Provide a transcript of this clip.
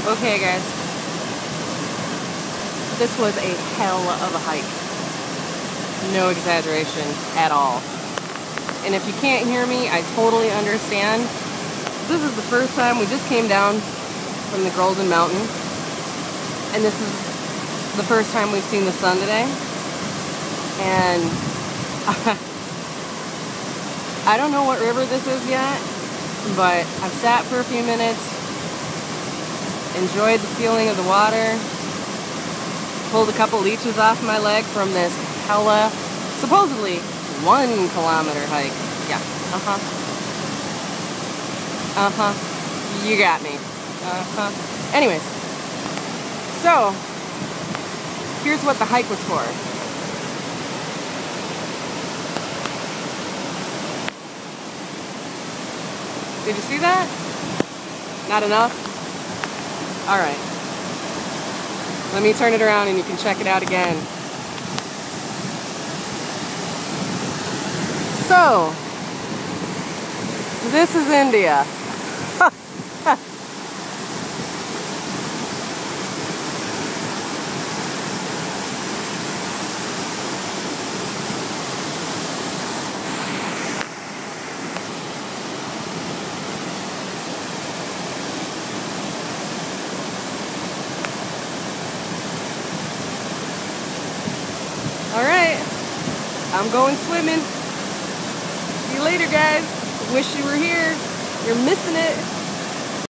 Okay guys, this was a hell of a hike. No exaggeration at all. And if you can't hear me, I totally understand. This is the first time we just came down from the Golden Mountain. And this is the first time we've seen the sun today. And I don't know what river this is yet, but I've sat for a few minutes, enjoyed the feeling of the water, pulled a couple leeches off my leg from this hella, supposedly 1 kilometer hike. Yeah, you got me. Anyways, so here's what the hike was for. Did you see that? Not enough? Alright. Let me turn it around and you can check it out again. So, this is India. Alright, I'm going swimming. See you later, guys. Wish you were here. You're missing it.